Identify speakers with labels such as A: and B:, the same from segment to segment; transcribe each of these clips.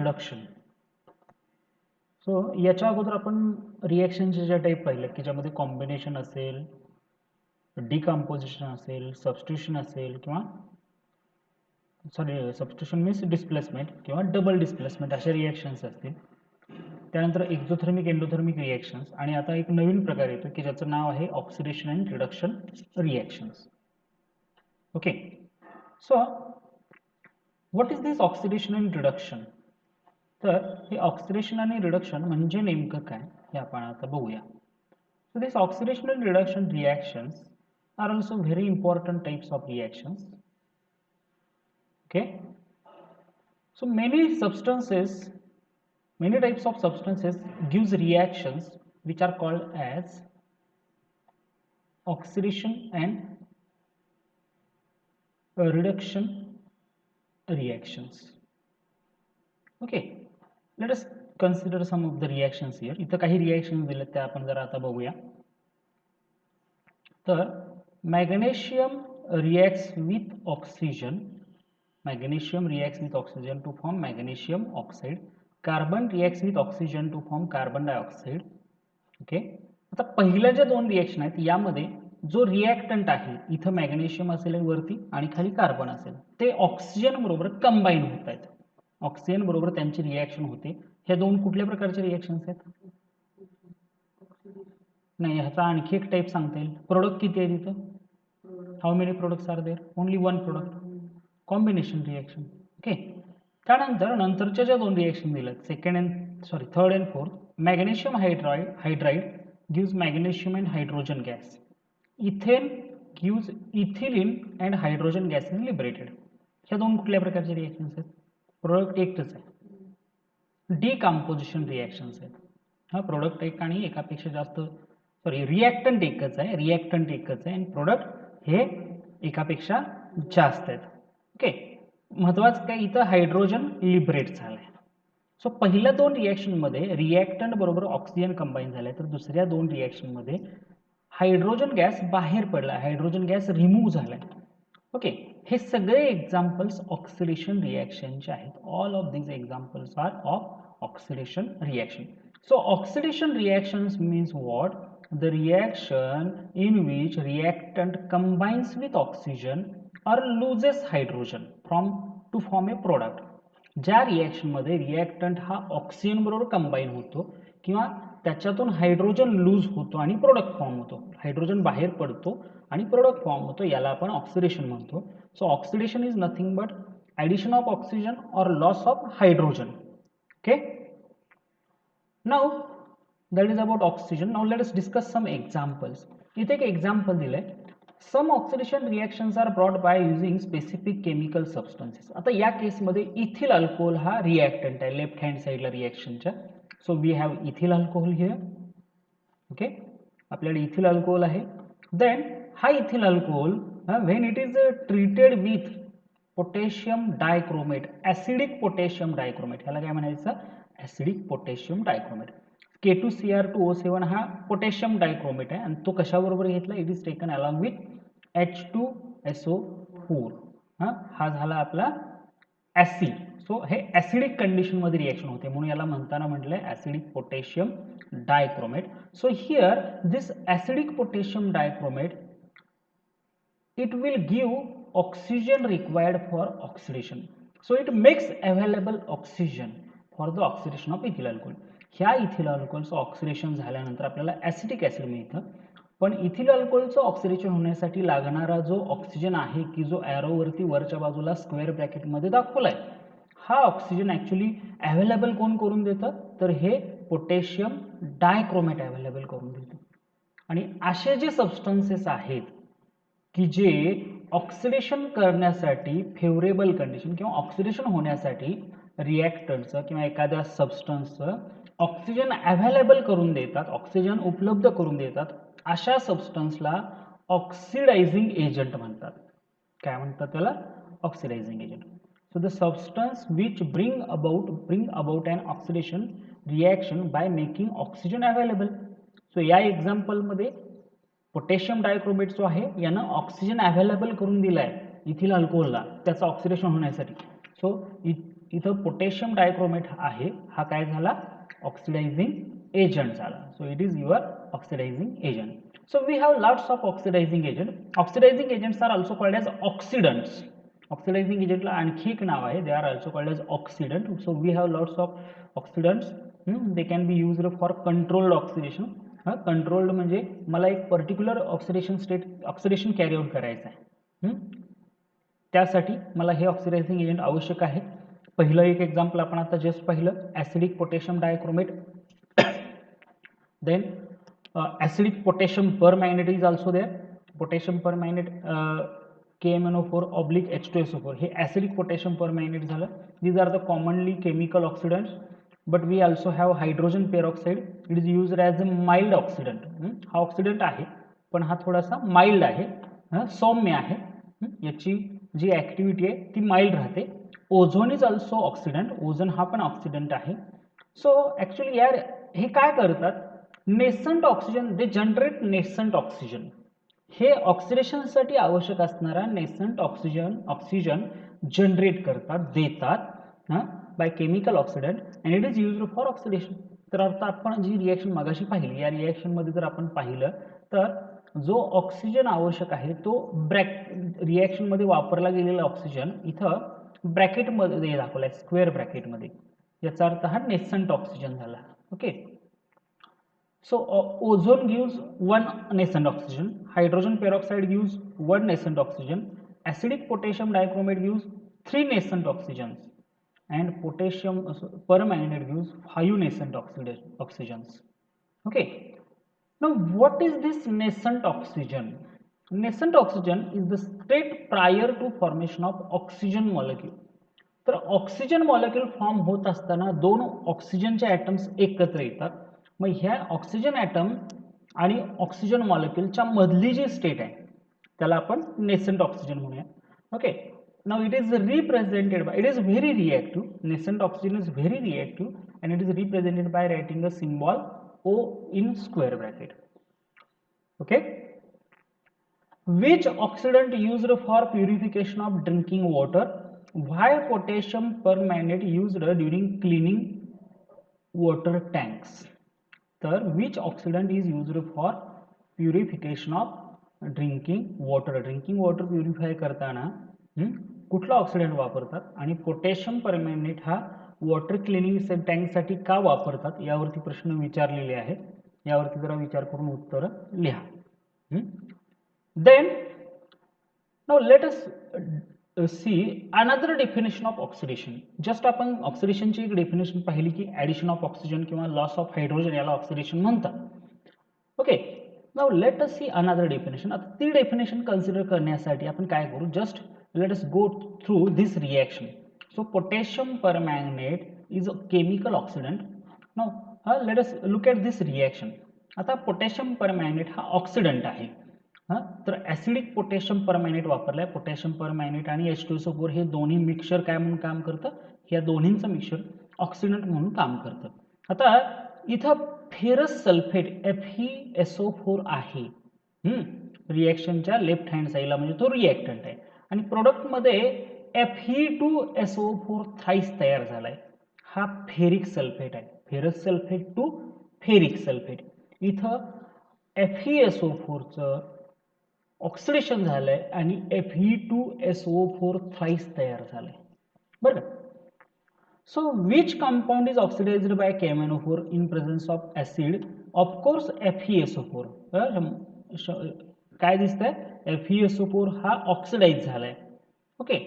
A: Reduction. So याच्या अगोदर आपण रिॲक्शनचे ज्या टाईप पाहिले की ज्यामध्ये कॉम्बिनेशन असेल, डिकम्पोजिशन असेल, सबस्टिट्यूशन असेल किंवा सबस्टिट्यूशन मीन्स डिस्प्लेसमेंट किंवा डबल डिस्प्लेसमेंट अशा रिॲक्शन्स असतील. त्यानंतर एक्झोथर्मिक एंडोथर्मिक रिॲक्शन्स आणि आता एक नवीन प्रकार येतो की ज्याचं नाव आहे oxidation and reduction reactions. Okay, so what is this oxidation and reduction? तर हे ऑक्सिडेशन आणि रिडक्शन म्हणजे नेमकं काय हे आपण आता बघूया. So these oxidation and reduction reactions are also very important types of reactions. Okay, so many types of substances gives reactions which are called as oxidation and reduction reactions. Okay, let us consider some of the reactions here. इथं काही reactions दिलेत त्या आपण जरा आता बघूया. तर magnesium reacts with oxygen. Magnesium reacts with oxygen to form magnesium oxide. Carbon reacts with oxygen to form carbon dioxide. Okay, आता पहिल्या ज्या दोन रिएक्शन आहेत यामध्ये जो रिएक्टंट आहे इथं मॅग्नेशियम असेल वरती आणि खाली कार्बन असेल ते ऑक्सिजन बरोबर कंबाईन होत आहेत. ऑक्सिजन बरोबर त्यांची रिएक्शन होते. ह्या दोन कुठल्या प्रकारचे रिएक्शन्स आहेत? नाही, ह्याचा आणखी एक टाईप सांगता येईल. प्रोडक्ट किती आहे तिथं? How many products are there? Only one product. Combination reaction. Okay, त्यानंतर नंतरच्या ज्या दोन रिएक्शन दिल्यात third and fourth, magnesium hydride gives magnesium and hydrogen gas. Ethane gives ethylene and hydrogen gas is liberated. ह्या दोन कुठल्या प्रकारचे रिएक्शन्स आहेत? प्रोडक्ट एकच आहे. डिकम्पोजिशन रिएक्शन्स आहेत. हा प्रोडक्ट एक आणि एकापेक्षा जास्त रिएक्टंट एकच आहे आणि प्रोडक्ट हे एकापेक्षा जास्त आहेत. ओके, महत्वाचं काय इथं हायड्रोजन लिबरेट झालंय. सो पहिल्या दोन रिएक्शन मध्ये रिएक्टंट बरोबर ऑक्सिजन कंबाईन झालाय, तर दुसऱ्या दोन रिएक्शन मध्ये हायड्रोजन गॅस बाहेर पडला, हायड्रोजन गॅस रिमूव्ह झालाय. ओके, हे सगळे एक्झाम्पल्स ऑक्सिडेशन रिएक्शनचे आहेत. All of these examples are of oxidation reaction. So oxidation reactions means what? The reaction in which reactant combines with oxygen or loses hydrogen to form a product. ज्या reaction मध्ये reactant हा oxygen बरोबर combine होतो किंवा त्याच्यातून hydrogen loose होतो आणि product form होतो, हायड्रोजन बाहेर पडतो आणि प्रोडक्ट फॉर्म होतो, याला आपण ऑक्सिडेशन म्हणतो. So oxidation is nothing but addition of oxygen or loss of hydrogen. Okay, now that is about oxygen. Now let us discuss some examples. इथे एक example दिलंय. Some oxidation reactions are brought by using specific chemical substances. आता या case मध्ये ethyl alcohol हा reactant आहे left hand साइडला रिएक्शनच्या. So we have ethyl alcohol here. Okay, आपल्याकडे इथिल अल्कोहोल आहे. देन हा ethyl alcohol when it is treated with potassium dichromate, acidic potassium dichromate, ह्याला काय म्हणायचं? Acidic potassium dichromate. K2Cr2O7 हा पोटॅशियम डायक्रोमेट आहे आणि तो कशाबरोबर घेतला? It is taken along with H2SO4. हा झाला आपला ऍसिड. सो हे ऍसिडिक कंडिशन मध्ये रिएक्शन होते म्हणून याला म्हणताना म्हटलंय acidic potassium dichromate. So here this acidic potassium dichromate it will give oxygen required for oxidation. So it makes available oxygen for the oxidation of ethyl alcohol. ह्या ethyl अल्कोहोलचं oxidation झाल्यानंतर आपल्याला acetic acid मिळतं. पण ethyl अल्कोहोलचं oxidation होण्यासाठी लागणारा जो oxygen आहे की जो ॲरोवरती वरच्या बाजूला स्क्वेअर ब्रॅकेटमध्ये दाखवलाय, हा ऑक्सिजन ऍक्च्युली अवेलेबल कोण करून देतं? तर हे पोटॅशियम डायक्रोमेट अवेलेबल करून देतं. आणि असे जे सबस्टन्सेस आहेत की जे ऑक्सिडेशन करण्यासाठी फेवरेबल कंडिशन किंवा ऑक्सिडेशन होण्यासाठी रिएक्टंटचं किंवा एखाद्या सबस्टन्सचं ऑक्सिजन अवेलेबल करून देतात, ऑक्सिजन उपलब्ध करून देतात, अशा सबस्टन्सला ऑक्सिडायझिंग एजंट म्हणतात. काय म्हणतात त्याला? Oxidising agent. So the substance which bring about an oxidation reaction by making oxygen available. So या एक्झाम्पलमध्ये पोटॅशियम डायक्रोमेट जो आहे यानं ऑक्सिजन अवेलेबल करून दिलाय इथिल अल्कोहोलला त्याचं ऑक्सिडेशन होण्यासाठी. सो इथं पोटॅशियम डायक्रोमेट आहे, हा काय झाला, ऑक्सिडायझिंग एजंट झाला. So it is your oxidizing agent. So we have lots of oxidizing agent. Oxidizing agents are also called as oxidants. Oxidizing agent ला आणखी एक नाव आहे, they are also called as oxidant. So we have lots of oxidants. They can be used for controlled oxidation. Controlled म्हणजे मला एक particular oxidation carry out करायचं आहे, त्यासाठी मला हे ऑक्सिडायझिंग एजंट आवश्यक आहे. पहिलं एक एक्झाम्पल आपण आता जस्ट पाहिलं, acidic potassium dichromate. Then acidic potassium permanganate is also there. Potassium permanganate KMnO4/H2SO4 हे acidic potassium permanganate झालं. These are the commonly chemical oxidants, but we also have hydrogen peroxide. It is used as a mild oxidant. हा oxidant आहे पण हा थोडासा mild आहे, सौम्य आहे, याची जी ऍक्टिव्हिटी आहे ती माइल्ड राहते. Ozone is also oxidant, ozone हा पण ऑक्सिडंट आहे. सो ऍक्च्युअली यार हे काय करतात, नेसंट ऑक्सिजन, दे जनरेट नेसंट ऑक्सिजन. हे ऑक्सिडेशनसाठी आवश्यक असणारा नेसंट ऑक्सिजन जनरेट करतात, देतात by chemical oxidant and it is used for oxidation. तर आता आपण जी रिएक्शन मगाशी पाहिली, या रिएक्शनमध्ये जर आपण पाहिलं तर जो ऑक्सिजन आवश्यक आहे तो रिएक्शनमध्ये वापरला गेलेला ऑक्सिजन इथं ब्रॅकेटमध्ये दाखवलाय, स्क्वेअर ब्रॅकेटमध्ये. याचा अर्थ हा नेसंट ऑक्सिजन झाला. Okay. So ozone gives one nascent oxygen, hydrogen peroxide gives one nascent oxygen, acidic potassium dichromate gives 3 nascent oxygens, and potassium permanganate gives 5 nascent oxygens. Okay. Now what is this nascent oxygen? Nascent oxygen is the state prior to formation of oxygen molecule. तर oxygen molecule form होत असताना दोन ऑक्सिजनचे atoms एकत्र येतात. मग ह्या oxygen atom आणि ऑक्सिजन मॉलिक्यूलच्या मधली जी स्टेट आहे त्याला आपण नेसंट ऑक्सिजन म्हणूया. Okay. Now it is represented by, it is very reactive, nascent oxygen is very reactive and it is represented by writing a symbol O in square bracket. Okay. Which oxidant used for purification of drinking water? Why potassium permanganate used during cleaning water tanks? तर which oxidant is used for purification of drinking water? Drinking water purify करताना कुठला oxidant वापरतात आणि potassium permanganate हा water cleaning टँकसाठी का वापरतात यावरती प्रश्न विचारलेले आहेत. यावरती जरा विचार करून उत्तर लिहा. Then now let us see another definition of oxidation. Just आपण ऑक्सिडेशनची एक डेफिनेशन पाहिली की ॲडिशन ऑफ ऑक्सिजन किंवा लॉस ऑफ हायड्रोजन याला ऑक्सिडेशन म्हणतात. Okay. Now let us see another definition. आता ती डेफिनेशन कन्सिडर करण्यासाठी आपण काय करू, just let us go through this reaction. So potassium permanganate is a chemical oxidant. Now let us look at this reaction. आता potassium permanganate हा oxidant आहे. तर ॲसिडिक पोटॅशियम परमॅंगनेट वापरलाय. पोटॅशियम परमॅंगनेट आणि H2SO4 हे दोन्ही मिक्सचर काय म्हणून काम करतं, या दोन्हींचं मिक्सचर ऑक्सिडंट म्हणून काम करतं. आता इथं फेरस सल्फेट FeSO4 आहे रिएक्शनच्या लेफ्ट हँड साईडला, म्हणजे तो रिएक्टंट आहे. आणि प्रोडक्टमध्ये Fe2SO4 थ्राईस तयार झालाय. हा फेरिक सल्फेट आहे. Ferrous sulphate to ferric sulphate. इथं FeSO4 चं ऑक्सिडेशन झालंय आणि Fe2SO4 थ्राईस तयार झालंय. बरं. So which compound is oxidised by KMnO4 in presence of acid? Of course FeSO4. काय दिसतंय, FeSO4 हा ऑक्सिडाइज झालाय. ओके.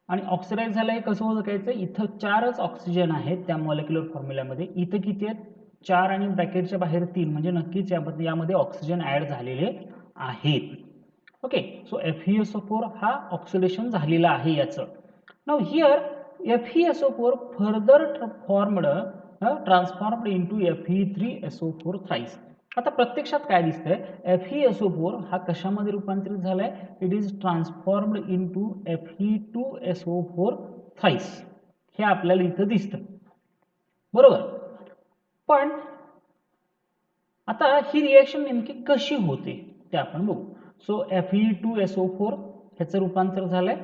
A: आणि ऑक्सिडाइज झालाय कसं ओळखायचं, इथं 4च ऑक्सिजन आहेत त्या मॉलिक्युलर फॉर्म्युल्यामध्ये. इथं किती आहेत, 4 आणि ब्रॅकेटच्या बाहेर 3, म्हणजे नक्कीच यामध्ये ऑक्सिजन ऍड झालेले आहेत. ओके. सो FeSO4 हा ऑक्सिडेशन झालेला आहे याचं. Now here FeSO4 further transformed into Fe3SO4 thrice. आता प्रत्यक्षात काय दिसतंय, FeSO4 हा कशामध्ये रूपांतरित झालाय, it is transformed into Fe2SO4 thrice. हे आपल्याला इथं दिसतं. बरोबर. पण आता ही रिएक्शन नेमकी कशी होते ते आपण बघू. सो Fe2SO4 ह्याचं रूपांतर झालंय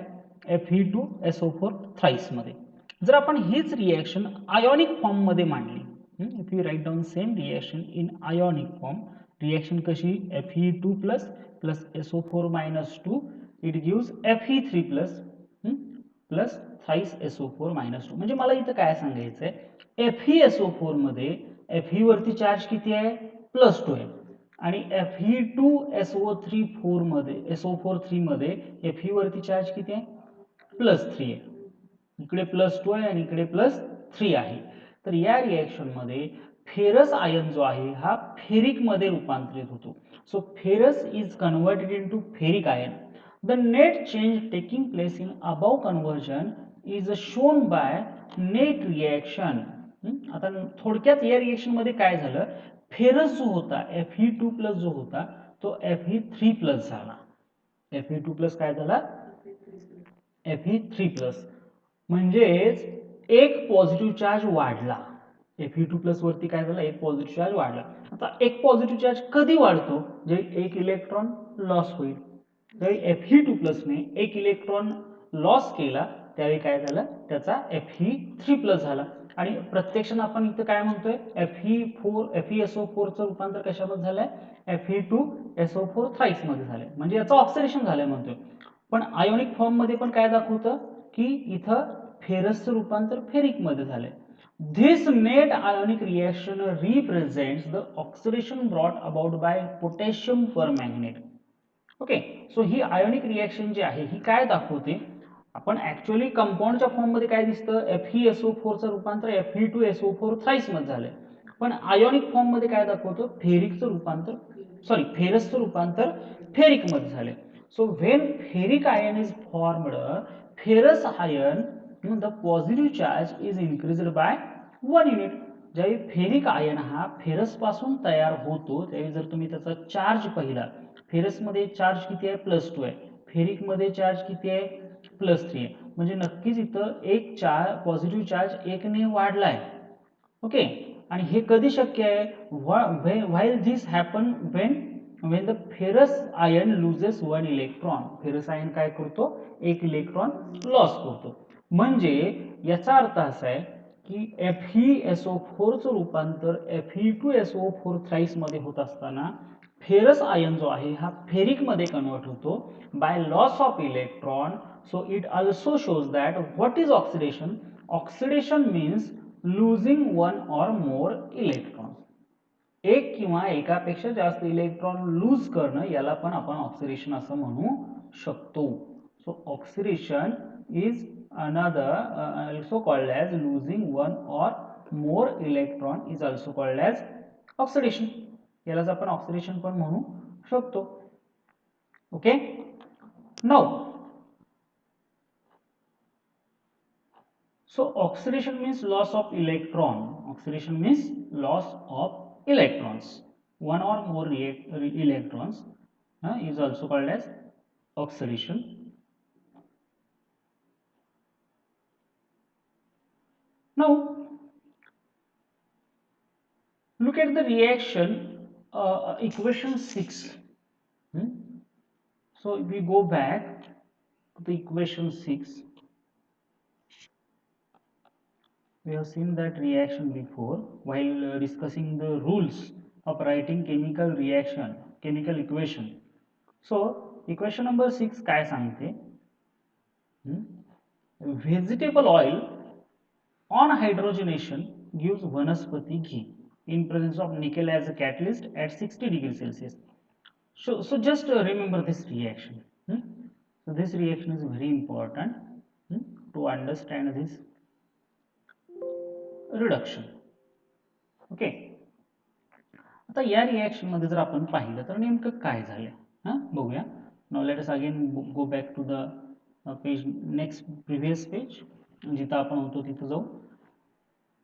A: Fe2SO4 थ्राईस मध्ये. जर आपण हीच रिएक्शन आयोनिक फॉर्म मध्ये मांडली, if you write down same reaction in ionic form, reaction कशी Fe2 plus plus SO4 minus 2 it gives Fe3 plus plus thrice SO4 minus 2. म्हणजे मला इथं काय सांगायचं आहे, FeSO4 मध्ये Fe वरती चार्ज किती आहे, प्लस 2 आहे, आणि Fe2SO3 मध्ये SO4 मध्ये Fe वरती चार्ज किती आहे, प्लस 3 आहे. इकडे प्लस 2 आहे आणि इकडे प्लस 3 आहे. तर या रिएक्शन मध्ये फेरस आयन जो आहे हा फेरिक मध्ये रूपांतरित होतो. So ferrous is converted into ferric ion. The net change taking place in above conversion is shown by net reaction. आता थोडक्यात या रिएक्शन मध्ये काय झालं, फेरस जो होता Fe2 प्लस जो होता तो Fe3 प्लस झाला. Fe2 प्लस काय झाला, Fe3 प्लस, म्हणजेच एक पॉझिटिव्ह चार्ज वाढला. Fe2 प्लस वरती काय झालं, एक पॉझिटिव्ह चार्ज वाढला. आता एक पॉझिटिव्ह चार्ज कधी वाढतो, जे एक इलेक्ट्रॉन लॉस होईल. त्यावेळी Fe2 प्लसने एक इलेक्ट्रॉन लॉस केला, त्यावेळी काय झालं, त्याचा Fe3 प्लस झाला. आणि प्रत्यक्षात आपण इथं काय म्हणतोय, FeSO4 चं रूपांतर कशामध्ये झालंय, Fe2SO4 थ्राईस मध्ये झालंय, म्हणजे याचं ऑक्सिडेशन झालंय म्हणतोय. पण आयोनिक फॉर्म मध्ये पण काय दाखवतं की इथं फेरसचं रूपांतर फेरिक मध्ये झालंय. This net ionic reaction represents the oxidation brought about by potassium permanganate. Okay, so ही आयोनिक रिएक्शन जी आहे ही काय दाखवते, आपण ऍक्च्युअली कंपाऊंडच्या फॉर्म मध्ये काय दिसतं, FeSO4 चं रूपांतर Fe2SO4 थ्राईस मध्ये झालंय. पण आयोनिक फॉर्म मध्ये काय दाखवतो, फेरिकचं रूपांतर फेरसचं रूपांतर फेरिक मध्ये झालंय. So when ferric ion is formed, ferrous ion, the positive charge is increased by 1 unit. ज्यावेळी फेरिक आयन हा फेरस पासून तयार होतो त्यावेळी जर तुम्ही त्याचा चार्ज पाहिला, फेरस मध्ये चार्ज किती आहे, प्लस 2 आहे, फेरिक मध्ये चार्ज किती आहे, प्लस 3 आहे. म्हणजे नक्कीच इथं एक पॉझिटिव्ह चार्ज एकने वाढलाय. ओके, आणि हे कधी शक्य आहे, while this happen when the ferrous ion loses one electron. Ferrous ion काय करतो, एक इलेक्ट्रॉन लॉस करतो. म्हणजे याचा अर्थ असा आहे की FeSO4 चं रूपांतर Fe2SO4 थ्राईस मध्ये होत असताना फेरस आयन जो आहे हा फेरिक मध्ये कन्वर्ट होतो by loss of electron. So it also shows that what is oxidation. Oxidation means losing one और मोर इलेक्ट्रॉन. एक किंवा एकापेक्षा जास्त इलेक्ट्रॉन लूज करणं याला पण आपण ऑक्सिडेशन असं म्हणू शकतो. So oxidation is another also called as losing one or more electron is also called as oxidation. यालाच आपण ऑक्सिडेशन पण म्हणू शकतो. Okay, now so oxidation means loss of electron. Oxidation means loss of electrons. One or more electrons is also called as oxidation. Now look at the reaction equation 6. So if we go back to the equation 6, we have seen that reaction before while discussing the rules of writing chemical reaction, chemical equation. So equation number 6 काय सांगते, vegetable oil on hydrogenation gives vanaspati ghee in presence of nickel as a catalyst at 60 degrees Celsius. So just remember this reaction. So this reaction is very important to understand this reduction. Okay, आता या reaction मध्ये जर आपण पाहिलं तर नेमकं काय झालं बघूया. Now let us again go back to the page, next previous page, जिथं आपण होतो तिथं जाऊ.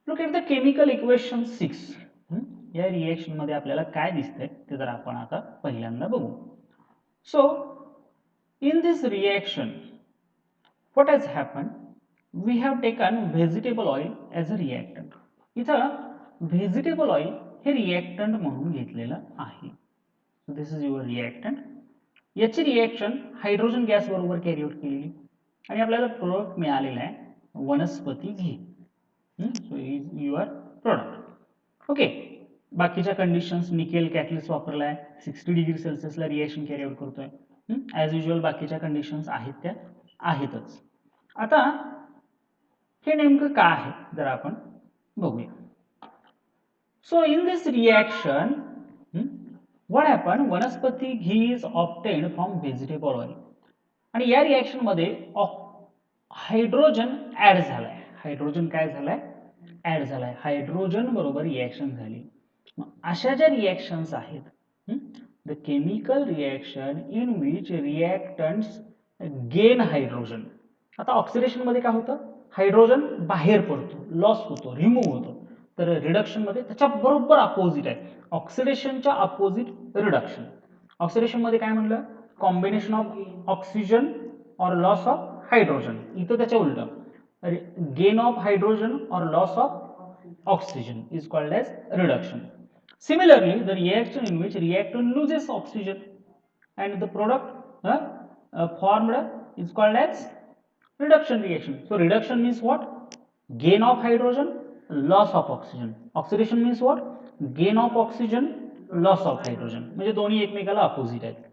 A: Look at the chemical equation 6. या रिएक्शन मध्ये आपल्याला काय दिसतंय ते जर आपण आता पहिल्यांदा बघू. So in this reaction what has happen, we have taken vegetable oil as a reactant. इथं vegetable oil हे रिएक्टंट म्हणून घेतलेलं आहे. So this is your reactant. याची रिएक्शन हायड्रोजन गॅस बरोबर कॅरी आउट केलेली आणि आपल्याला प्रोडक्ट मिळालेला आहे वनस्पती घी. So is your product. Okay. बाकीच्या कंडिशन्स, निकेल कॅटलिस्ट वापरलाय, 60 डिग्री सेल्सिअसला रिएक्शन कॅरी आउट करतोय. ॲज युजल बाकीच्या कंडिशन्स आहेत त्या आहेतच. आता हे नेमकं काय आहे जर आपण बघूया. So in this reaction what happen, vanaspati ghee is obtained from vegetable oil. आणि या रिएक्शन मध्ये हायड्रोजन ऍड झालाय. हायड्रोजन काय झालाय? ऍड झालाय. हायड्रोजन बरोबर रिएक्शन झाली. अशा ज्या रिएक्शन्स आहेत, the chemical reaction in which reactants gain hydrogen. आता ऑक्सिडेशन मध्ये काय होतं? हायड्रोजन बाहेर पडतो, लॉस होतो, रिमूव्ह होतो. तर रिडक्शन मध्ये त्याच्या बरोबर अपोजिट आहे. ऑक्सिडेशनच्या अपोजिट रिडक्शन. ऑक्सिडेशन मध्ये काय म्हणलं? कॉम्बिनेशन ऑफ ऑक्सिजन और लॉस ऑफ हायड्रोजन. इथं त्याच्या उलट, gain of hydrogen or loss of oxygen is called as reduction. Similarly, the reaction in which reactant loses oxygen and the product formed is called as reduction reaction. So reduction means what? Gain of hydrogen, loss of oxygen. Oxidation means what? Gain of oxygen, loss of hydrogen. म्हणजे दोन्ही एकमेकाला opposite आहेत.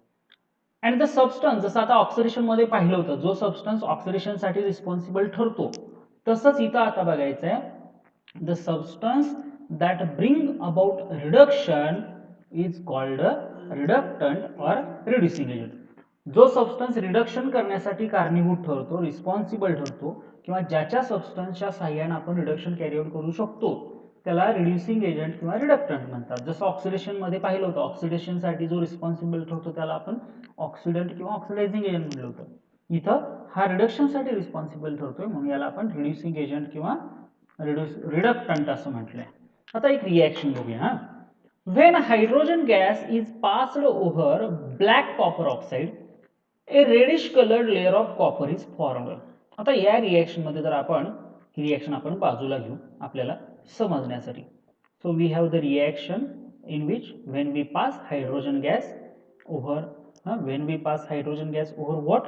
A: And the substance, जसं आता oxidation मध्ये पाहिलं होतं, जो सबस्टन्स ऑक्सिडेशन साठी रिस्पॉन्सिबल ठरतो, तसंच इथं आता बघायचं आहे, the substance that bring about reduction is called reductant or reducing agent. जो सबस्टन्स रिडक्शन करण्यासाठी कारणीभूत ठरतो, रिस्पॉन्सिबल ठरतो, किंवा ज्याच्या सबस्टन्सच्या साह्याने आपण रिडक्शन कॅरी आउट करू शकतो, त्याला रिड्युसिंग एजंट किंवा रिडक्टंट म्हणतात. जसं ऑक्सिडेशन मध्ये पाहिलं होतं, ऑक्सिडेशन साठी जो रिस्पॉन्सिबल ठरतो त्याला आपण ऑक्सिडंट किंवा ऑक्सिडायझिंग एजंट म्हटलं होतं. इथं हा रिडक्शन साठी रिस्पॉन्सिबल ठरतोय, म्हणून याला आपण रिड्युसिंग एजंट किंवा रिडक्टंट असं म्हटलंय. आता एक रिएक्शन बघूया. When hydrogen gas is passed over black copper oxide, a reddish colored layer of copper is formed. आता या रिएक्शन मध्ये जर आपण ही रिएक्शन आपण बाजूला घेऊ आपल्याला समजण्यासाठी. So we have the reaction in which when we pass hydrogen gas over what?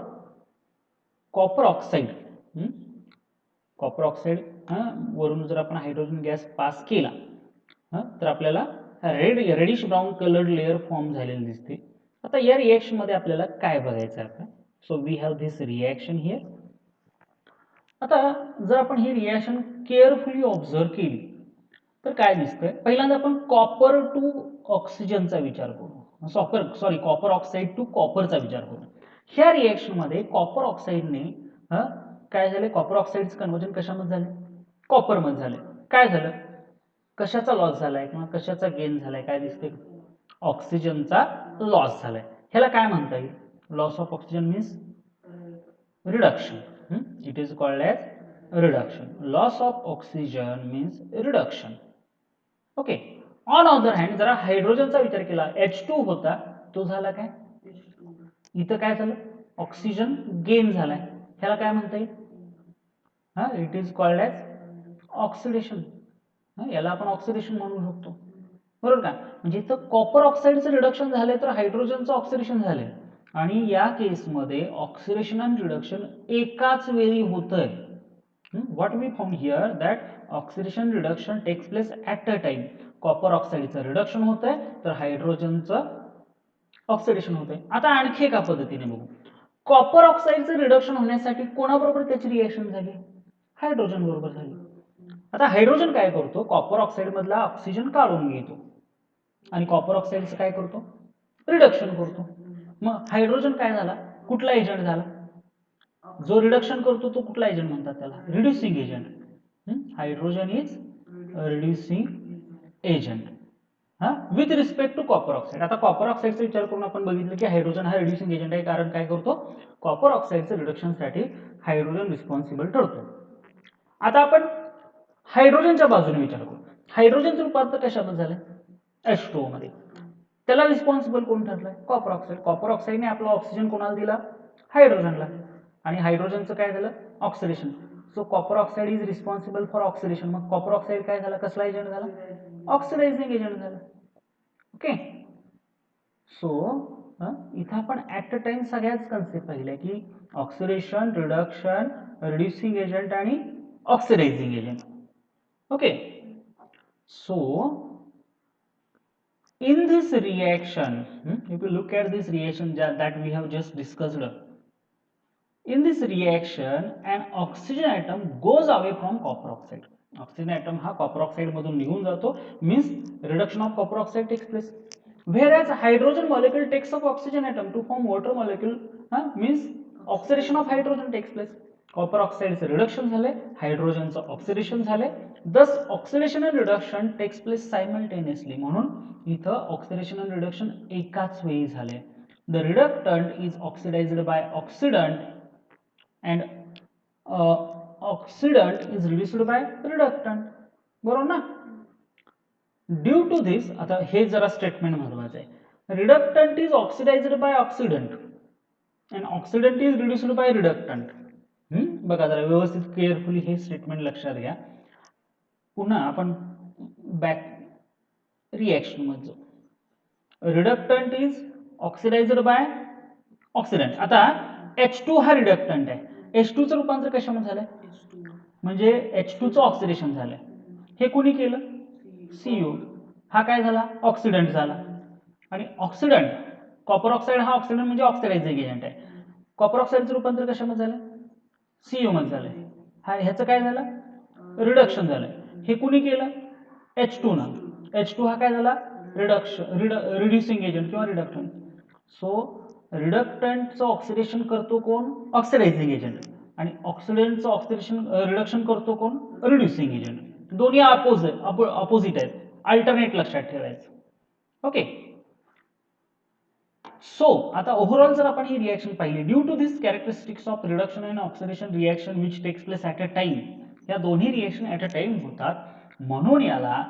A: Copper oxide. Copper oxide वरून जर आपण हायड्रोजन गॅस पास केला तर आपल्याला reddish brown coloured layer form झालेली दिसते. आता या रिएक्शन मध्ये आपल्याला काय बघायचं आहे? So we have this reaction here. आता जर आपण ही रिएक्शन केअरफुली ऑब्झर्व केली तर काय दिसतंय? पहिल्यांदा आपण कॉपर टू ऑक्सिजनचा विचार करू. कॉपर ऑक्साईड टू कॉपरचा विचार करू. ह्या रिएक्शन मध्ये कॉपर ऑक्साईडने काय झाले? कॉपर ऑक्साईडचं कन्वर्जन कशामध्ये झाले? कॉपर मध्ये झाले. काय झालं? कशाचा लॉस झालाय किंवा कशाचा गेन झालाय? काय दिसते? ऑक्सिजनचा लॉस झालाय. ह्याला काय म्हणता येईल? Loss of oxygen means reduction. It is called as reduction. Loss of oxygen means reduction. Okay. On other hand जरा हायड्रोजनचा विचार केला, H2 होता, तो झाला काय? इथं काय झालं? ऑक्सिजन गेन झालाय. ह्याला काय म्हणता येईल? It is called as oxidation. याला आपण ऑक्सिडेशन म्हणू शकतो, बरोबर का? म्हणजे इथं कॉपर ऑक्साईडचं रिडक्शन झालंय तर हायड्रोजनचं ऑक्सिडेशन झालंय, आणि या केसमध्ये ऑक्सिडेशन आणि रिडक्शन एकाच वेळी होतंय. What we found here that oxidation reduction takes place at a time. Copper ऑक्साईडचं रिडक्शन होतंय तर हायड्रोजनचं ऑक्सिडेशन होतंय. आता आणखी एका पद्धतीने बघू. कॉपर ऑक्साईडचं रिडक्शन होण्यासाठी कोणाबरोबर त्याची रिएक्शन झाली? हायड्रोजन बरोबर झाली. आता हायड्रोजन काय करतो? कॉपर ऑक्साईड मधला ऑक्सिजन काढून घेतो आणि कॉपर ऑक्साईडचं काय करतो? रिडक्शन करतो. मग हायड्रोजन काय झाला? कुठला एजंट झाला? जो रिडक्शन करतो तो कुठला एजंट म्हणतात? त्याला reducing agent. Hydrogen is reducing agent with respect to copper oxide. आता कॉपर ऑक्साईडचा विचार करून आपण बघितलं की हायड्रोजन हा रिड्युसिंग एजंट आहे, कारण काय करतो? कॉपर ऑक्साईडचं रिडक्शनसाठी हायड्रोजन रिस्पॉन्सिबल ठरतो. आता आपण हायड्रोजनच्या बाजूने विचार करू. हायड्रोजनचं रूपांतर कशामध्ये झालंय? H2O मध्ये. त्याला रिस्पॉन्सिबल कोण ठरलाय? Copper oxide. कॉपर ऑक्साईडने आपला ऑक्सिजन कोणाला दिला? हायड्रोजनला. आणि हायड्रोजनचं काय झालं? Oxidation. So copper oxide is responsible for oxidation. मग कॉपर ऑक्साईड काय झाला? कसला एजंट झाला? ऑक्सिडायझिंग एजंट झाला. ओके. सो इथं आपण ऍट अ टाइम सगळ्याच कन्सेप्ट पाहिल्या की ऑक्सिडेशन, रिडक्शन, रिड्युसिंग एजंट आणि oxidizing agent. Okay, so in this reaction, if you look at this reaction that we have just discussed, in this reaction an oxygen atom goes away from copper oxide. Oxygen atom हा copper oxide मधून निघून जातो, means reduction of copper oxide takes place. Whereas hydrogen molecule takes up oxygen atom to form water molecule, means oxidation of hydrogen takes place. Copper ऑक्साईडचे reduction झाले, हायड्रोजनचं oxidation झाले, thus oxidation and reduction takes place simultaneously. म्हणून इथं oxidation and reduction एकाच वेळी झाले. The reductant is oxidised by oxidant and oxidant is reduced by reductant. बरोबर ना? ड्यू टू दिस, आता हे जरा स्टेटमेंट महत्वाचं आहे. Reductant is oxidised by oxidant and oxidant is reduced by reductant. बघा जरा व्यवस्थित केअरफुली हे स्टेटमेंट लक्षात घ्या. पुन्हा आपण बॅक रिएक्शन मध्ये जाऊ. रिडक्टंट इज ऑक्सिडाइज्ड बाय ऑक्सिडंट. आता H2 हा रिडक्टंट आहे. H2 चं रूपांतर कशामध्ये झालंय? म्हणजे H2 चं ऑक्सिडेशन झालंय. हे कोणी केलं? CO. हा काय झाला? ऑक्सिडंट झाला. आणि ऑक्सिडंट, कॉपर ऑक्साईड हा ऑक्सिडंट म्हणजे ऑक्सिडायझिंग एजंट आहे. कॉपर ऑक्साईडचं रूपांतर कशामध्ये झालं? CO मध्ये झालंय. हा ह्याचं काय झालं? रिडक्शन झालंय. हे कुणी केलं? H2 ना. H2 हा काय झाला? रिड्युसिंग एजंट किंवा रिडक्टंट. सो रिडक्टंटचं ऑक्सिडेशन करतो कोण? Oxidising agent. आणि ऑक्सिडंटचं ऑक्सिडेशन रिडक्शन करतो कोण? Reducing agent. दोन्ही अपोजिट आहेत. अल्टरनेट लक्षात ठेवायचं. ओके. सो आता ओव्हरऑल जर आपण ही रिएक्शन पाहिली, due to this characteristics of reduction and oxidation reaction which takes place at a time, या दोन्ही रिएक्शन ॲट अ टाइम होतात, म्हणून याला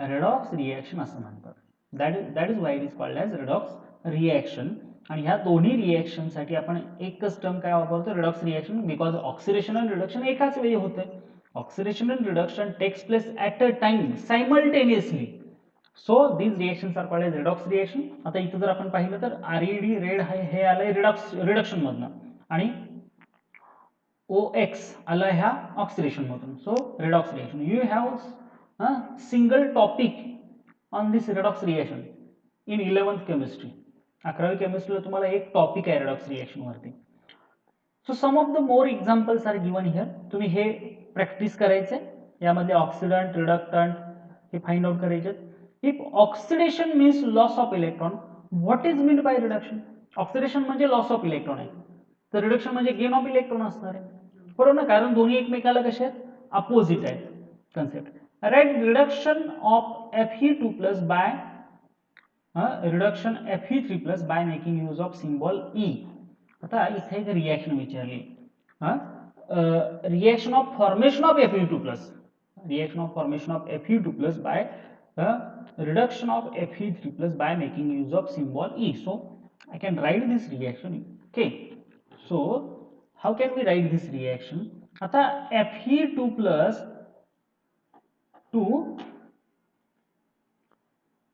A: रेडॉक्स रिएक्शन असं म्हणतात. That is why it is called as redox reaction. आणि ह्या दोन्ही रिएक्शनसाठी आपण एकच टर्म काय वापरतो? Redox reaction. Because oxidation and reduction एकाच वेळी होते. Oxidation and reduction takes place at a time simultaneously. So these reactions are called as redox reaction. आता इथं जर आपण पाहिलं तर RED रेड हे आलंय रिडक्शन मधनं आणि OX आलं ह्या ऑक्सिडेशन मधून. So redox reaction. You have single topic on this redox reaction in 11th chemistry. 11वी केमिस्ट्रीला तुम्हाला एक टॉपिक आहे रिडॉक्स रिएक्शन वरती. So some of the more examples are given here. तुम्ही हे प्रॅक्टिस करायचे. यामध्ये ऑक्सिडंट, रिडक्टंट हे फाइंड आउट करायचे. If oxidation means loss of electron, what is mean by reduction? Oxidation म्हणजे लॉस ऑफ इलेक्ट्रॉन आहे, तर रिडक्शन म्हणजे गेन ऑफ इलेक्ट्रॉन असणार आहे. बरोबर ना? कारण दोन्ही एकमेकाला कसे आहेत? अपोजिट आहेत concept. Right. Reduction of Fe2+ by reduction Fe3+ by making use of symbol E. आता इथे एक रिएक्शन विचारली. Reaction of formation of Fe2+, reaction of formation of Fe2+ by reduction of Fe3+ by making use of symbol E. So I can write this reaction. Okay. So how can we write this reaction? आता Fe2+ to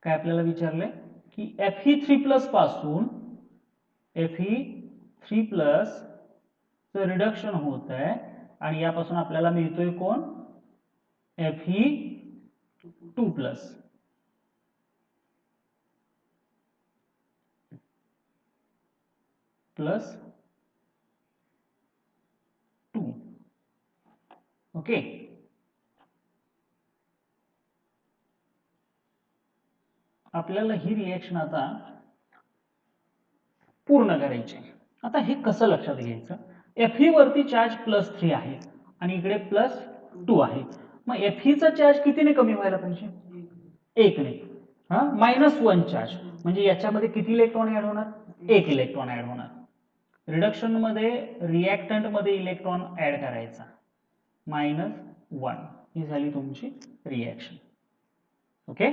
A: काय आपल्याला विचारलंय की Fe3+ पासून Fe3+ चं reduction होत आहे आणि यापासून आपल्याला मिळतोय कोण? Fe2+ plus 2. ओके. आपल्याला ही रिएक्शन आता पूर्ण करायची. आता हे कसं लक्षात घ्यायचं? Fe वरती चार्ज +3 आहे आणि इकडे +2 आहे. मग Fe चा चार्ज कितीने कमी व्हायला पाहिजे? 1 ने. -1 चार्ज म्हणजे याच्यामध्ये किती इलेक्ट्रॉन ऍड होणार? 1 इलेक्ट्रॉन ऍड होणार. रिडक्शन मध्ये रिएक्टंट मध्ये इलेक्ट्रॉन ऍड करायचा -1. ही झाली तुमची reaction. Okay.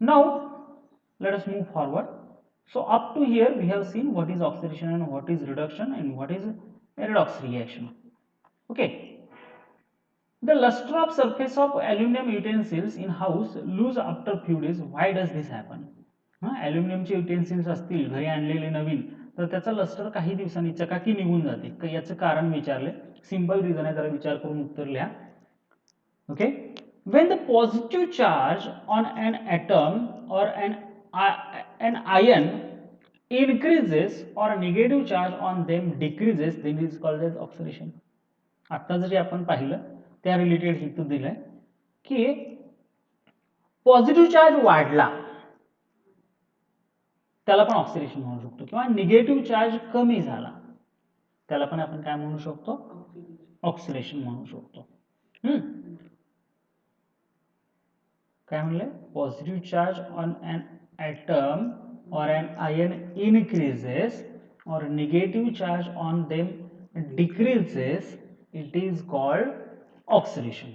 A: Now let us move forward. So up to here we have seen what is oxidation and what is reduction and what is a redox reaction. Okay. The luster of surface of aluminum utensils in house lose after few days. Why does this happen? ॲल्युमिनियमचे utensils असतील घरी आणलेले नवीन, तर त्याचा lustre काही दिवसांनी चकाकी निघून जाते. याचं कारण विचारले, सिंपल रिझन आहे, जरा विचार करून उत्तर लिहा. Okay, when the positive charge on an atom or an ion increases or negative charge on them decreases, then it is called as oxidation. आता जरी आपण पाहिलं त्या रिलेटेड हेतू दिलाय की पॉझिटिव्ह चार्ज वाढला त्याला पण ऑक्सिडेशन म्हणू शकतो, किंवा निगेटिव्ह चार्ज कमी झाला त्याला पण आपण काय म्हणू शकतो, ऑक्सिडेशन म्हणू शकतो. काय म्हणले, positive charge on an atom or an ion increases or negative charge on them decreases, it is called oxidation.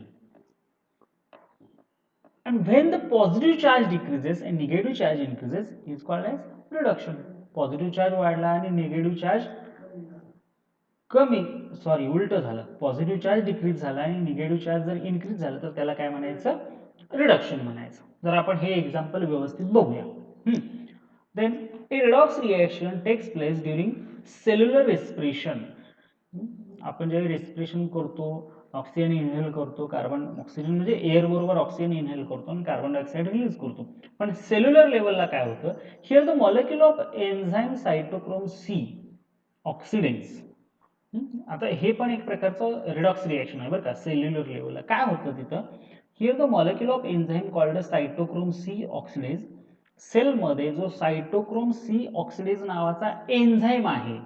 A: And when the positive charge decreases and negative charge increases, it is called as reduction. Positive charge वाढला आणि negative charge कमी, sorry उलट झालं, positive charge decrease झाला आणि negative charge जर increase झाला तर त्याला काय म्हणायचं, रिडक्शन म्हणायचं. जर आपण हे एक्झाम्पल व्यवस्थित बघूया. Then a redox reaction takes place during cellular respiration. आपण जेव्हा रेस्पिरेशन करतो, ऑक्सिजन इनहेल करतो, कार्बन ऑक्सिजन म्हणजे एअर बरोबर ऑक्सिजन इनहेल करतो आणि कार्बन डायऑक्साईड रिलीज करतो. पण सेल्युलर लेवलला काय होतं, here the molecule of enzyme cytochrome c oxidase. आता हे पण एक प्रकारचं रिडॉक्स रिएक्शन आहे बरं का. सेल्युलर लेवलला काय होतं तिथं, here the molecule of enzyme called cytochrome c oxidase. सेलमध्ये जो सायटोक्रोम सी ऑक्सिडेज नावाचा एन्झाईम आहे,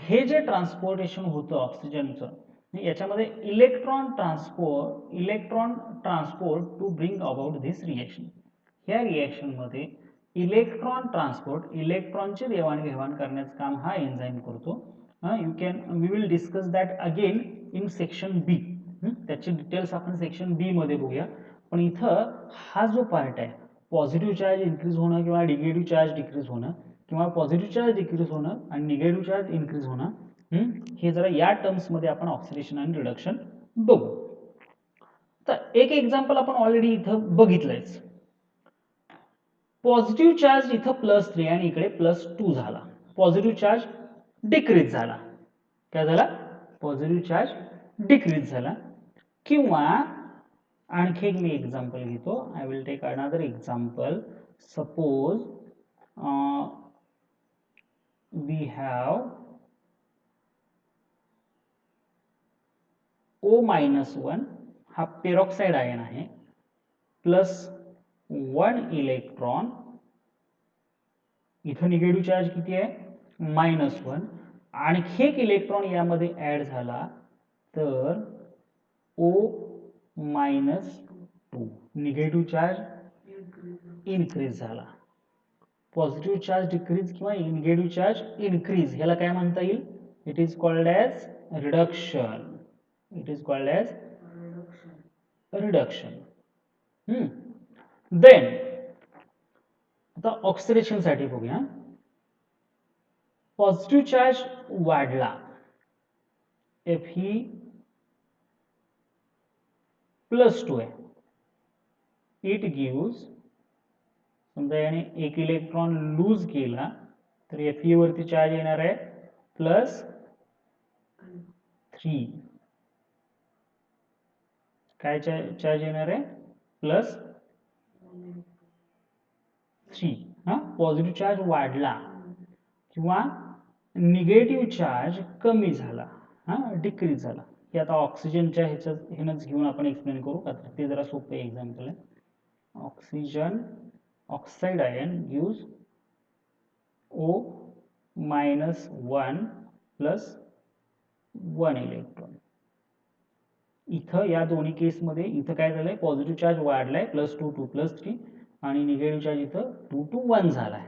A: हे जे ट्रान्सपोर्टेशन होतं ऑक्सिजनचं, याच्यामध्ये electron transport to bring about this reaction. ह्या रिएक्शनमध्ये इलेक्ट्रॉन ट्रान्सपोर्ट, इलेक्ट्रॉनचे देवाणघेवाण करण्याचं काम हा एन्झाईम करतो. We will discuss that again in section B. त्याचे डिटेल्स आपण सेक्शन बी मध्ये बघूया. पण इथं हा जो पार्ट आहे, पॉझिटिव्ह चार्ज इन्क्रीज होणं किंवा निगेटिव्ह चार्ज डिक्रीज होणं, किंवा पॉझिटिव्ह चार्ज डिक्रीज होणं आणि निगेटिव्ह चार्ज इन्क्रीज होणं, हे जरा या टर्म्स मध्ये आपण ऑक्सिडेशन आणि रिडक्शन बघू. तर एक एक्झाम्पल आपण ऑलरेडी इथं बघितलंयच. पॉझिटिव्ह चार्ज इथं +3 आणि इकडे +2 झाला, पॉझिटिव्ह चार्ज डिक्रीज झाला. काय झाला, पॉझिटिव्ह चार्ज डिक्रीज झाला. किंवा आणखी एक मी एक्झाम्पल घेतो. I will take another example. Suppose we have O-1 हा पेरॉक्साइड आयन आहे, +1 इलेक्ट्रॉन. इथं निगेटिव्ह चार्ज किती आहे, -1. आणखी एक इलेक्ट्रॉन यामध्ये ऍड झाला तर O-2, निगेटिव्ह चार्ज इन्क्रीज झाला. पॉझिटिव्ह चार्ज डिक्रीज किंवा निगेटिव्ह चार्ज इन्क्रीज, ह्याला काय म्हणता येईल, it is called as reduction. It is called as reduction. Then आता ऑक्सिडेशन साठी बघूया. पॉझिटिव्ह चार्ज वाढला, Fe +2 आहे, इट गिव्स, समजा याने एक इलेक्ट्रॉन लूज केला तर Fe वरती चार्ज येणार आहे +3. काय चार्ज येणार आहे, +3. पॉझिटिव्ह चार्ज वाढला किंवा निगेटिव्ह चार्ज कमी झाला, डिक्रीज झाला. हे आता ऑक्सिजनच्या ह्यानंच घेऊन आपण एक्सप्लेन करू का, ते जरा सोपं एक्झाम्पल आहे. Oxygen oxide ion gives O-1 +1 electron. इथं या दोन्ही केसमध्ये इथं काय झालंय, पॉझिटिव्ह चार्ज वाढलाय +2 to +3 आणि निगेटिव्ह चार्ज इथं 2 to 1 झालाय.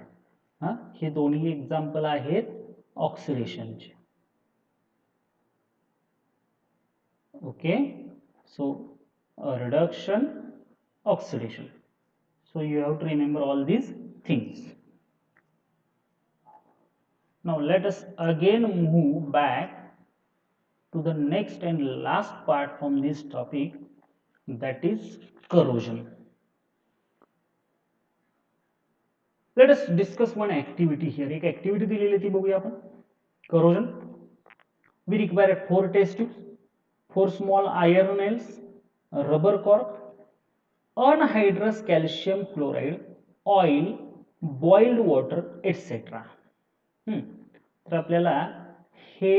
A: हे दोन्ही एक्झाम्पल आहेत ऑक्सिडेशनचे. Okay, so reduction, oxidation. So you have to remember all these things. Now let us again move back to the next and last part from this topic, that is corrosion. Let us discuss one activity here. एक activity दिलेली ती बघूया आपण. Corrosion. We require 4 test tubes, 4 small iron nails, a rubber cork, anhydrous calcium chloride, oil, boiled water, etc. तर आपल्याला हे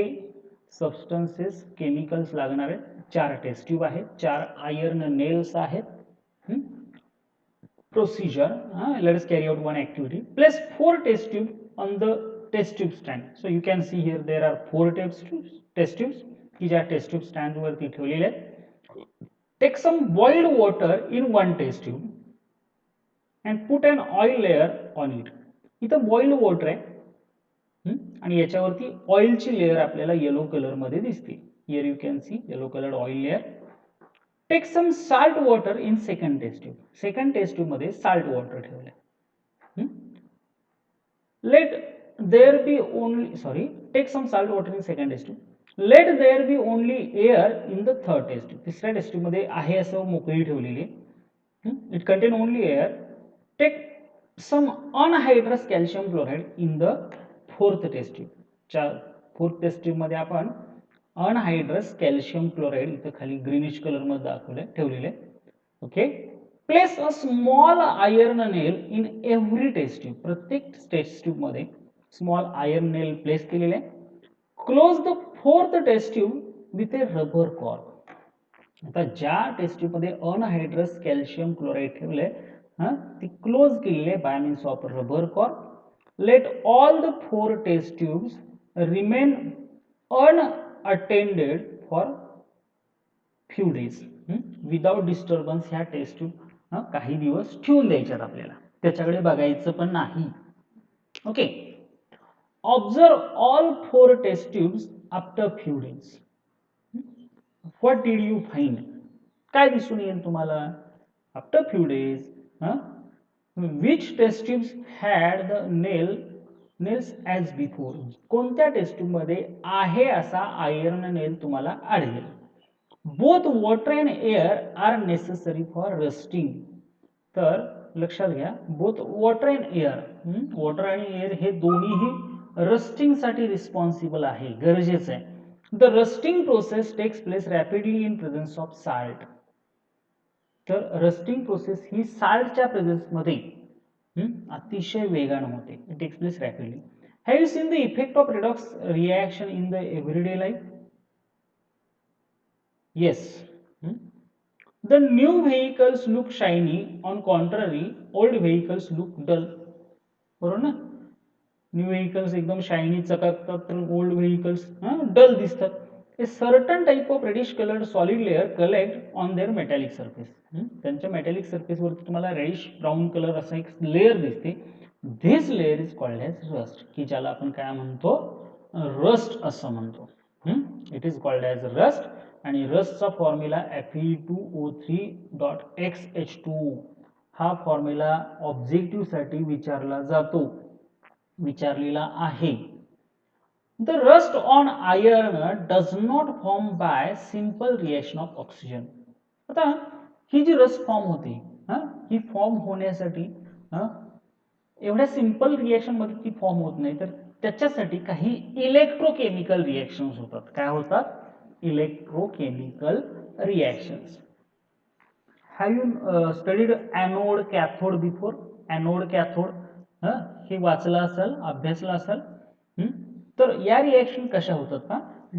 A: substances chemicals लागणार आहेत. 4 टेस्ट ट्यूब आहेत, 4 आयर्न नेल्स आहेत. Procedure, let us carry out one activity. Place 4 test tube on the test tube stand. So you can see here there are 4 test tubes की ज्या test tube stand वरती ठेवलेले आहेत. Take some boiled water in one test tube and put an oil layer on it. इथं boiled water आहे आणि याच्यावरती ऑइलची layer आपल्याला येलो कलर मध्ये दिसते. Here you can see yellow colored oil layer. Take some salt water in second test tube. Second test tube मध्ये salt water ठेवले. Let there be only, sorry, take some salt water in second test tube. Let there be only air in the third test tube. तिसऱ्या taste tube मध्ये आहे असं मोकळी ठेवलेली. It contain only air. Take some anhydrous calcium chloride in the fourth test tube. Fourth test tube मध्ये आपण अनहायड्रस calcium chloride इथं खाली ग्रीनिश कलर मध्ये दाखवले ठेवलेले. Okay. Place a small iron nail in every test tube. प्रत्येक test tube मध्ये small iron nail place केलेले. Close the fourth test tube with a rubber cork. आता ज्या टेस्ट ट्यूब मध्ये अनहायड्रस कॅल्शियम क्लोराइड ठेवले ती क्लोज केलेले by means of rubber cork. Let all the 4 test tubes remain unattended for few days. Without disturbance ह्या test tube काही दिवस ठेवून द्यायच्यात आपल्याला, त्याच्याकडे बघायचं पण नाही. Okay. Observe all 4 test tubes after few days. What did you find. काय दिसून येईल तुम्हाला after few days. Which test tubes had the nails as before. कोणत्या टेस्ट ट्यूब मध्ये आहे असा आयर्न नेल तुम्हाला आढळेल. Both water and air are necessary for rusting. तर लक्षात घ्या, both water and air, water आणि एअर हे दोन्हीही रस्टिंग साठी रिस्पॉन्सिबल आहे, गरजेचं आहे. The rusting process takes place rapidly in presence of salt. तर रस्टिंग प्रोसेस ही साल्टच्या प्रेझेन्स मध्ये अतिशय वेगाने होते. It takes place rapidly. Have you seen the effect of redox reaction in the everyday life. Yes. The new vehicles look shiny. On contrary, old vehicles look dull. बरोबर ना. New vehicles एकदम shiny चकाकतात, तर old vehicles dull दिसतात. A certain type of reddish colored solid layer collect on their metallic surface. त्यांच्या metallic surface वरती तुम्हाला reddish brown colour असा एक लेयर दिसते. This layer is called as rust, की ज्याला आपण काय म्हणतो, रस्ट असं म्हणतो. It is called as rust. आणि रस्टचा फॉर्म्युला Fe2O3.XH2 हा फॉर्म्युला ऑब्जेक्टिव्ह साठी विचारलेला आहे. The rust on iron does not form by simple reaction of oxygen. आता ही जी रस्ट फॉर्म होते ही फॉर्म होण्यासाठी एवढ्या सिंपल रिएक्शन मध्ये ती फॉर्म होत नाही, तर त्याच्यासाठी काही इलेक्ट्रोकेमिकल रिएक्शन्स होतात. काय होतात. Electrochemical reactions. Have you studied anode cathode before. Anode cathode हे वाचलं असेल, अभ्यासलं असेल. तर या रिएक्शन कशा होतात का,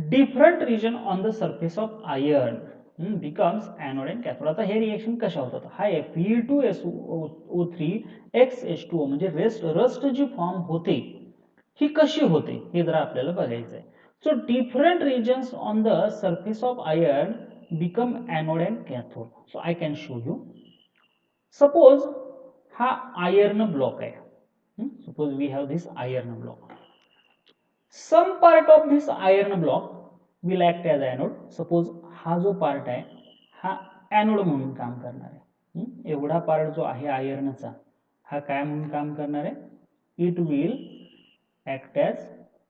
A: different region on the surface of iron becomes anode and cathode. आता हे रिएक्शन कशा होतात, हा Fe2SO3XH2O म्हणजे रस्ट जी फॉर्म होते ही कशी होते हे जरा आपल्याला बघायचं आहे. So different regions on the surface of iron become anode and cathode. So I can show you. Suppose हा iron block आहे. Suppose we have this iron block. Some part of this iron block will act as anode. Suppose हा जो part आहे हा anode म्हणून काम करणार आहे. एवढा पार्ट जो आहे आयर्नचा हा काय म्हणून काम करणार आहे. It will act as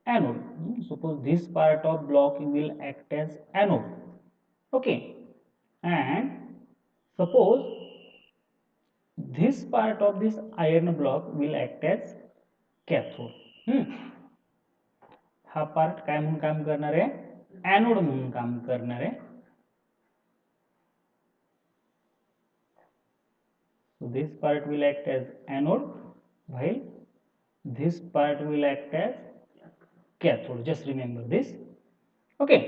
A: anode. Suppose this part of block will act as anode. Okay. And suppose this part of this iron block will act as cathode. हा पार्ट काय म्हणून काम करणार आहे, एनोड म्हणून काम करणार आहे. So this part will act as anode while this part will act as cathode. Just remember this. Okay.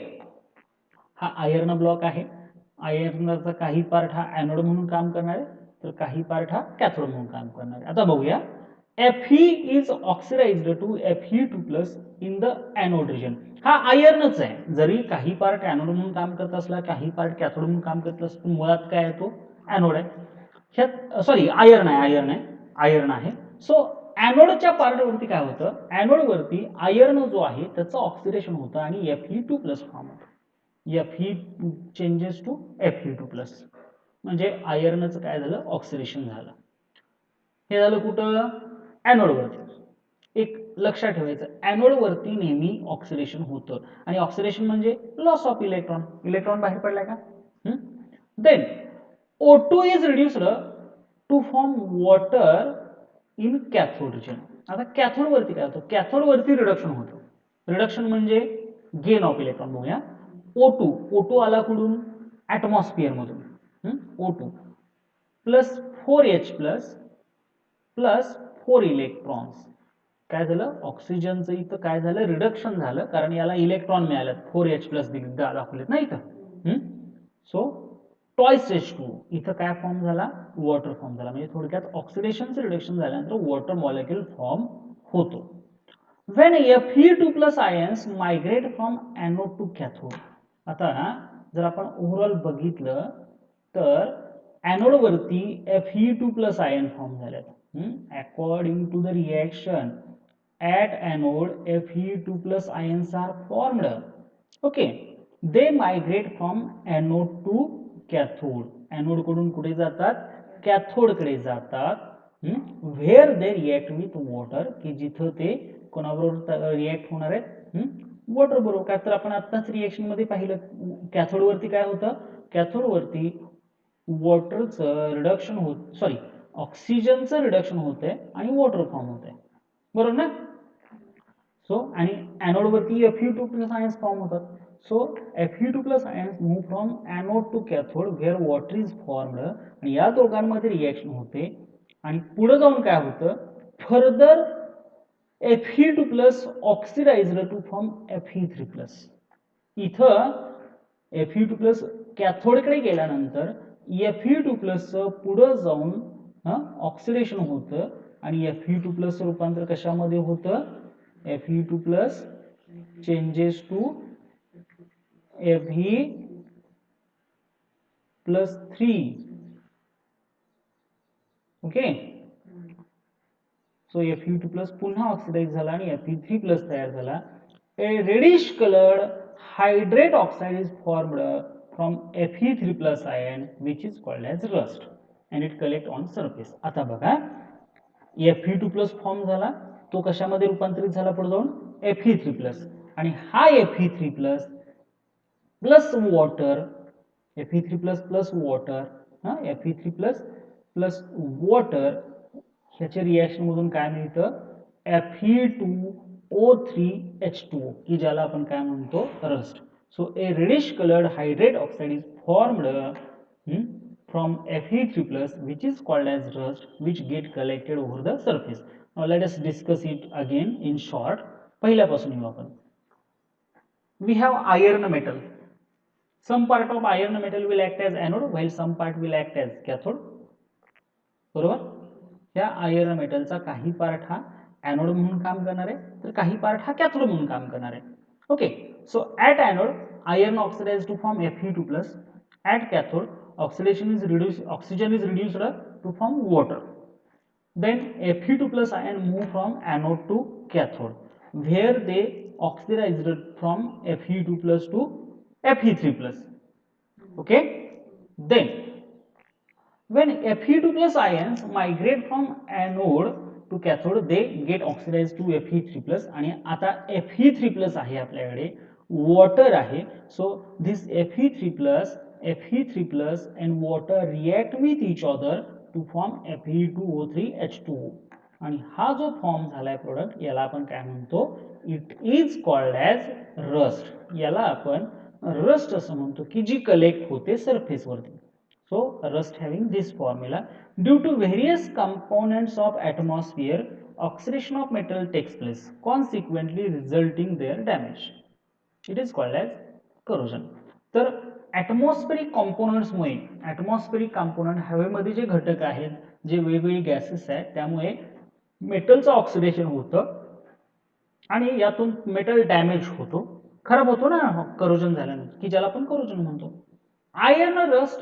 A: हा आयर्न ब्लॉक आहे. आयर्नचा काही पार्ट हा एनोड म्हणून काम करणार आहे, तर काही पार्ट हा कॅथोड म्हणून काम करणार आहे. आता बघूया. Fe is oxidized to Fe2+ in the anode region. हा आयर्नच आहे. जरी काही पार्ट एनोड म्हणून काम करत असला, काही पार्ट कॅथोड म्हणून काम करत असला, मुळात काय आहे तो एनोड आहे. सॉरी आयर्न आहे. सो एनोडच्या पार्ट वरती काय होतं, एनोड वरती आयर्न जो आहे त्याचं ऑक्सिडेशन होतं आणि Fe2+ फॉर्म होतं. Fe चेंजेस टू Fe2+, म्हणजे आयर्नचं काय झालं, ऑक्सिडेशन झालं. हे झालं कुठं, एनोड वरती. एक लक्षात ठेवायचं, एनोड वरती नेहमी ऑक्सिडेशन होतं आणि ऑक्सिडेशन म्हणजे लॉस ऑफ इलेक्ट्रॉन. इलेक्ट्रॉन बाहेर पडलाय का. Then O2 is reduced to form water in cathode region. आता कॅथोड वरती काय होतं, कॅथोड वरती रिडक्शन होतं. रिडक्शन म्हणजे गेन ऑफ इलेक्ट्रॉन. बघूया. O2 आला कुठून, ऍटमॉस्फिअर मधून. O2 plus 4H plus 4 electrons. काय झालं, ऑक्सिजनचं इथं काय झालं, रिडक्शन झालं, कारण याला इलेक्ट्रॉन मिळालेत. 4H+ दाखवलेत ना इथं. सो टॉइस H2 इथं काय फॉर्म झाला, वॉटर फॉर्म झाला. म्हणजे थोडक्यात ऑक्सिडेशनचं रिडक्शन झाल्यानंतर वॉटर मॉलिक्यूल फॉर्म होतो. When Fe2+ ions migrate from anode to cathode. आता जर आपण ओव्हरऑल बघितलं तर एनोड वरती Fe2+ आयन फॉर्म झालेत. According to the reaction at anode Fe2+ ions are formed. Okay, they migrate from anode to cathode. Anode कडून कुठे जातात, कॅथोड कडे जातात. where they react with water, की जिथं ते कोणाबरोबर रिएक्ट होणार आहेत, वॉटर बरोबर. काय तर आपण आताच रिएक्शन मध्ये पाहिलं, कॅथोड वरती काय होतं, कॅथोड वरती वॉटरचं रिडक्शन होत, सॉरी ऑक्सिजनचं रिडक्शन होतंय आणि वॉटर फॉर्म होतंय, बरोबर ना. सो आणि एनोड वरती Fe2+ आयन्स फॉर्म होतात. So Fe2+ ions move from anode to cathode where water is formed, आणि या दोघांमध्ये रिएक्शन होते आणि पुढे जाऊन काय होतं, further Fe2+ oxidised to form Fe3+. इथं Fe2+ कॅथोडकडे गेल्यानंतर Fe2+ पुढे जाऊन ऑक्सिडेशन होतं आणि Fe2+ रूपांतर कशामध्ये होतं, Fe2+ changes to Fe+3. Okay. So Fe2+ पुन्हा ऑक्सिडाइज झाला आणि Fe3+ तयार झाला. A reddish colored hydrate oxide is formed from Fe3+ ion which is called as rust and it collect on surface. आता बघा, Fe2+ फॉर्म झाला, तो कशामध्ये रूपांतरित झाला पुढे जाऊन, Fe3+, आणि हा Fe3+ plus water, Fe3+ plus water, Fe3+ plus water, ह्याच्या रिएक्शन मधून काय मिळतं, Fe2O3H2O, की ज्याला आपण काय म्हणतो, rust. So a reddish coloured hydrate oxide is formed from Fe3+ which is called as rust which get collected over the surface. Now let us discuss it again in short. पहिल्यापासून येऊ आपण. We have iron metal. Some part of iron metal will act as anode while some part will act as cathode. बरोबर. या iron मेटलचा काही part हा anode म्हणून काम करणार आहे, तर काही पार्ट हा कॅथोड म्हणून काम करणार आहे. Okay. So at anode iron oxidise to form Fe2+. At cathode oxidation is reduced, oxygen is reduced to form water. Then Fe2+ ion move from anode to cathode where they oxidized from Fe2+ to Fe3+. Okay. Then when Fe2+ ions migrate from anode to cathode they get oxidized to Fe3+. आणि आता Fe3+ आहे आपल्याकडे, water आहे. So this Fe3+ and water react with each other to form Fe2O3H2O. आणि हा जो form झालाय product याला आपण काय म्हणतो, it is called as rust. याला आपण रस्ट असं म्हणतो की जी कलेक्ट होते सरफेस वरती. So rust having this formula due to various components of atmosphere oxidation of metal takes place consequently resulting there damage. It is called as corrosion. तर atmospheric कॉम्पोनंट्समुळे, ॲटमॉस्फेरिक कॉम्पोनंट हवेमध्ये जे घटक आहेत, जे वेगवेगळे गॅसेस आहेत, त्यामुळे मेटलचं ऑक्सिडेशन होतं आणि यातून मेटल डॅमेज होतो, खराब होतो ना करोजन झाल्यानंतर, की ज्याला आपण करोजन म्हणतो. Iron rust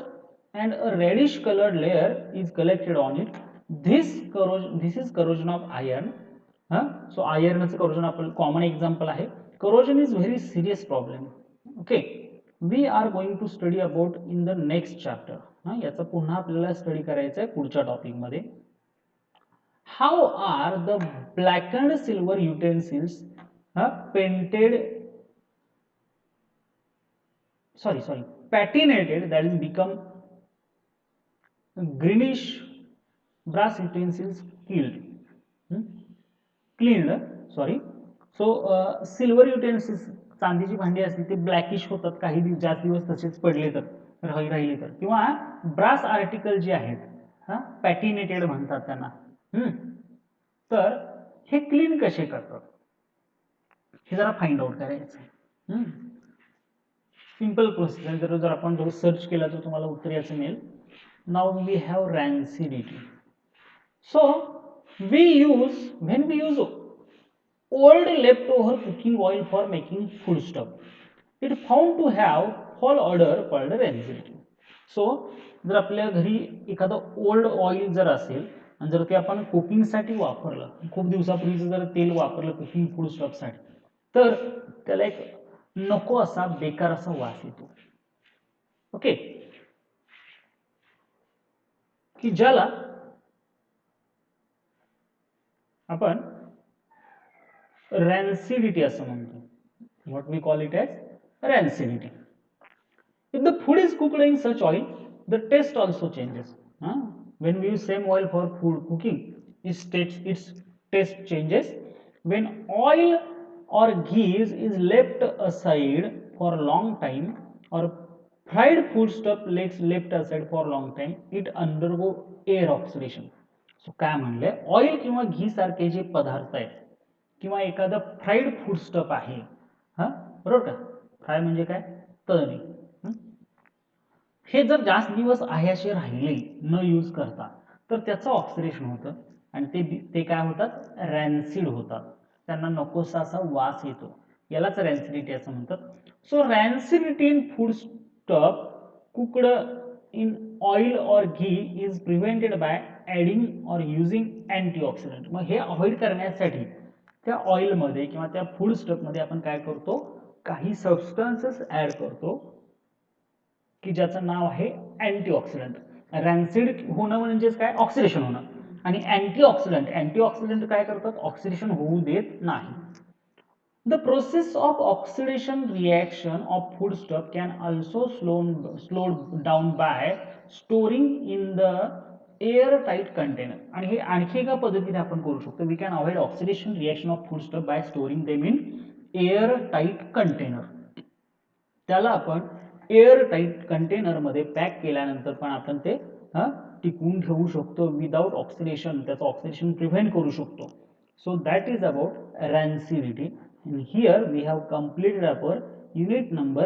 A: and a reddish coloured layer is collected on it. This is corrosion of iron. So आयर्नचं करोजन आपलं कॉमन एक्झाम्पल आहे. Corrosion is very serious problem. Okay, we are going to study about in the next chapter. याचा पुन्हा आपल्याला study करायचं आहे पुढच्या टॉपिकमध्ये. How are the blackened silver utensils patinated, that is become greenish brass utensils cleaned. So silver utensils, चांदीची भांडी असतील ते ब्लॅकिश होतात काही जास्त दिवस तसेच पडले तर, राहिले तर, किंवा ब्रास आर्टिकल जे आहेत पॅटिनेटेड म्हणतात त्यांना. तर हे क्लीन कसे करतात हे जरा फाइंड आउट करायचं. सिंपल प्रोसेस आहे. जर आपण सर्च केला तर तुम्हाला उत्तर याचं मिळेल. Now we have rancidity. So when we use old leftover cooking oil for making foodstuff, it found to have foul odor called rancidity. So जर आपल्या घरी एखादं ओल्ड ऑइल जर असेल आणि जर ते आपण कुकिंगसाठी वापरलं, खूप दिवसापूर्वीचं जर तेल वापरलं कुकिंग फूडस्टफसाठी, तर त्याला एक नको असा बेकार असा वास येतो. ओके, की ज्याला आपण रॅन्सिडिटी असं म्हणतो. What we call it as rancidity. If the food is cooked in such oil, the taste also changes. When we use same oil for food cooking, its taste changes. When oil or ghee is left aside for a long time, or fried foodstuff left aside for a long time, it undergo air oxidation. So काय म्हणले, oil किंवा घी सारखे जे पदार्थ आहेत किंवा एखादा fried फूडस्टफ आहे, बरोबर का, फ्राय म्हणजे काय, तळणे, हे जर जास्त दिवस आहे असे राहिले न यूज करता तर त्याचं ऑक्सिडेशन होतं आणि ते काय होतात, रॅन्सिड होतात. त्यांना नकोसा असा वास येतो. यालाच रॅन्सिडिटी असं म्हणतात. So rancidity in food stuff cooked in oil or ghee is prevented by adding or using antioxidant. मग हे अवॉइड करण्यासाठी त्या ऑइलमध्ये किंवा त्या फूड स्टफमध्ये आपण काय करतो, काही सबस्टन्सेस ॲड करतो की ज्याचं नाव आहे अँटीऑक्सिडंट. रॅन्सिड होणं म्हणजेच काय, ऑक्सिडेशन होणं. आणि अँटीऑक्सिडंट काय करतात, ऑक्सिडेशन होऊ देत नाही. The process of oxidation reaction of foodstuff can also slow down by storing in the air tight container. आणि हे आणखी एका पद्धतीने आपण करू शकतो. We can avoid oxidation reaction of foodstuff by storing them in air tight container. त्याला आपण एअर टाईट कंटेनरमध्ये पॅक केल्यानंतर पण आपण ते टिकवून ठेवू शकतो विदाउट ऑक्सिडेशन. त्याचं ऑक्सिडेशन प्रिव्हेंट करू शकतो. So that is about rancidity. And here we have completed our unit number